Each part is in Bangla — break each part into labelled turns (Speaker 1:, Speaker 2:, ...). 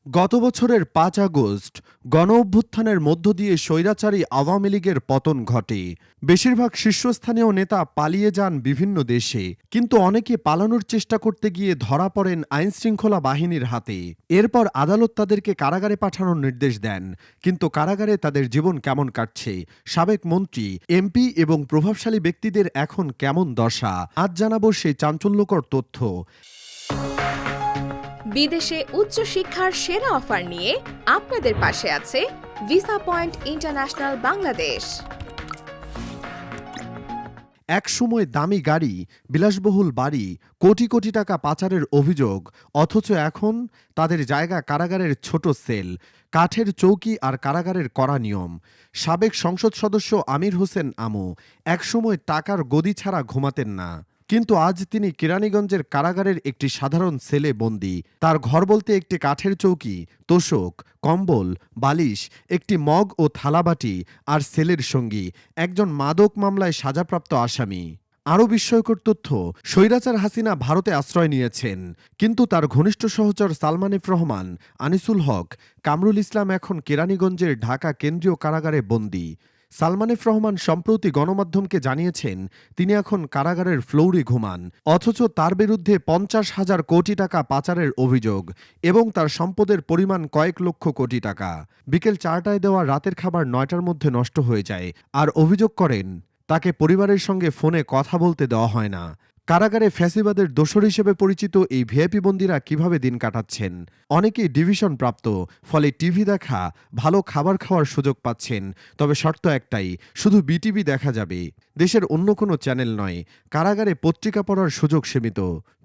Speaker 1: গত বছরের ৫ আগস্ট গণঅভ্যুত্থানের মধ্য দিয়ে স্বৈরাচারী আওয়ামী লীগের পতন ঘটে। বেশিরভাগ শীর্ষস্থানীয় নেতা পালিয়ে যান বিভিন্ন দেশে, কিন্তু অনেকে পালানোর চেষ্টা করতে গিয়ে ধরা পড়েন আইনশৃঙ্খলা বাহিনীর হাতে। এরপর আদালত তাদেরকে কারাগারে পাঠানোর নির্দেশ দেন, কিন্তু কারাগারে তাদের জীবন কেমন কাটছে, সাবেক মন্ত্রী, এমপি এবং প্রভাবশালী ব্যক্তিদের এখন কেমন দশা, আজ জানাবো সেই চাঞ্চল্যকর তথ্য।
Speaker 2: বিদেশে উচ্চশিক্ষার সেরা অফার নিয়ে আপনাদের পাশে আছে ভিসা পয়েন্ট ইন্টারন্যাশনাল বাংলাদেশ।
Speaker 1: একসময় দামি গাড়ি, বিলাসবহুল বাড়ি, কোটি কোটি টাকা পাচারের অভিযোগ, অথচ এখন তাদের জায়গা কারাগারের ছোট সেল, কাঠের চৌকি আর কারাগারের কড়া নিয়ম। সাবেক সংসদ সদস্য আমির হোসেন আমু একসময় টাকার গদি ছাড়া ঘুমাতেন না, কিন্তু আজ তিনি কেরানীগঞ্জের কারাগারের একটি সাধারণ সেলে বন্দী। তার ঘর বলতে একটি কাঠের চৌকি, তোশক, কম্বল, বালিশ, একটি মগ ও থালাবাটি, আর সেলের সঙ্গী একজন মাদক মামলায় সাজাপ্রাপ্ত আসামি। আরও বিস্ময়কর তথ্য, স্বৈরাচার হাসিনা ভারতে আশ্রয় নিয়েছেন, কিন্তু তার ঘনিষ্ঠ সহচর সালমান এফ রহমান, আনিসুল হক, কামরুল ইসলাম এখন কেরানীগঞ্জের ঢাকা কেন্দ্রীয় কারাগারে বন্দী। সালমান এফ রহমান সম্প্রতি গণমাধ্যমকে জানিয়েছেন তিনি এখন কারাগারের ফ্লোরে ঘুমান, অথচ তার বিরুদ্ধে ৫০,০০০ কোটি টাকা পাচারের অভিযোগ এবং তার সম্পদের পরিমাণ কয়েক লক্ষ কোটি টাকা। বিকেল ৪টায় দেওয়া রাতের খাবার ৯টার মধ্যে নষ্ট হয়ে যায়, আর অভিযোগ করেন তাকে পরিবারের সঙ্গে ফোনে কথা বলতে দেওয়া হয় না। কারাগারে ফ্যাসিবাদের দোসর হিসেবে পরিচিত এই ভিআইপি বন্দীরা কিভাবে দিন কাটাচ্ছেন? অনেকেই ডিভিশন প্রাপ্ত, ফলে টিভি দেখা, ভালো খাবার খাওয়ার সুযোগ পাচ্ছেন। তবে শর্ত একটাই, শুধু বিটিভি দেখা যাবে, দেশের অন্য কোনো চ্যানেল নয়। কারাগারে পত্রিকা পড়ার সুযোগ সীমিত।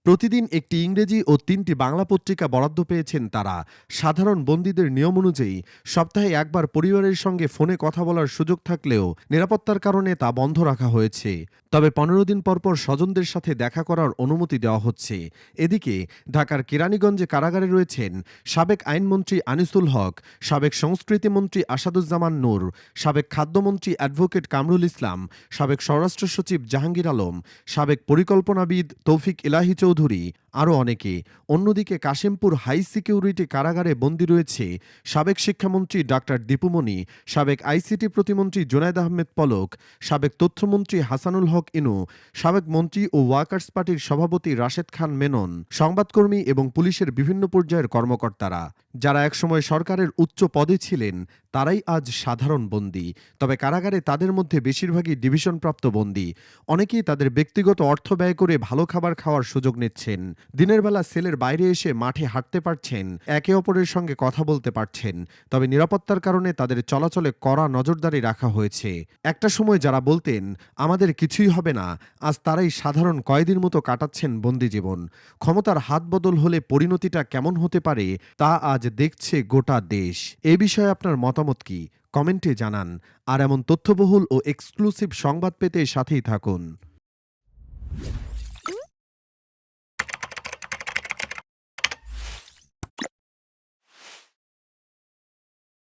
Speaker 1: প্রতিদিন একটি ইংরেজি ও ৩টি বাংলা পত্রিকা বরাদ্দ পেয়েছেন তারা। সাধারণ বন্দীদের নিয়ম অনুযায়ী সপ্তাহে একবার পরিবারের সঙ্গে ফোনে কথা বলার সুযোগ থাকলেও নিরাপত্তার কারণে তা বন্ধ রাখা হয়েছে। তবে ১৫ দিন পরপর স্বজনদের সাথে দেখা করার অনুমতি দেওয়া হচ্ছে। এদিকে ঢাকার কেরানীগঞ্জে কারাগারে রয়েছেন সাবেক আইনমন্ত্রী আনিসুল হক, সাবেক সংস্কৃতিমন্ত্রী আসাদুজ্জামান নূর, সাবেক খাদ্যমন্ত্রী অ্যাডভোকেট কামরুল ইসলাম, সাবেক স্বরাষ্ট্র সচিব জাহাঙ্গীর আলম, সাবেক পরিকল্পনাবিদ তৌফিক ইলাহি চৌধুরী, আরও অনেকে। অন্যদিকে কাশিমপুর হাই সিকিউরিটি কারাগারে বন্দী রয়েছে সাবেক শিক্ষামন্ত্রী ডাক্তার দীপুমণি, সাবেক আইসিটি প্রতিমন্ত্রী জুনায়েদ আহমেদ পলক, সাবেক তথ্যমন্ত্রী হাসানুল হক ইনু, সাবেক মন্ত্রী ও ওয়ার্কার্স পার্টির সভাপতি রাশেদ খান মেনন, সংবাদকর্মী এবং পুলিশের বিভিন্ন পর্যায়ের কর্মকর্তারা। যারা একসময় সরকারের উচ্চ পদে ছিলেন তারাই আজ সাধারণ বন্দী। তবে কারাগারে তাদের মধ্যে বেশিরভাগই ডিভিশনপ্রাপ্ত বন্দী। অনেকেই তাদের ব্যক্তিগত অর্থ ব্যয় করে ভালো খাবার খাওয়ার সুযোগ নিচ্ছেন। দিনের বেলা সেলের বাইরে এসে মাঠে হাঁটতে পারছেন, একে অপরের সঙ্গে কথা বলতে পারছেন। তবে নিরাপত্তার কারণে তাদের চলাচলে কড়া নজরদারি রাখা হয়েছে। একটা সময় যারা বলতেন আমাদের কিছুই হবে না, আজ তারাই সাধারণ কয়েদির মতো কাটাচ্ছেন বন্দি জীবন। ক্ষমতার হাত বদল হলে পরিণতিটা কেমন হতে পারে তা আজ দেখছে গোটা দেশ। এ বিষয়ে আপনার মতামত কি? কমেন্টে জানান। আর এমন তথ্যবহুল ও এক্সক্লুসিভ সংবাদ পেতে সাথেই থাকুন।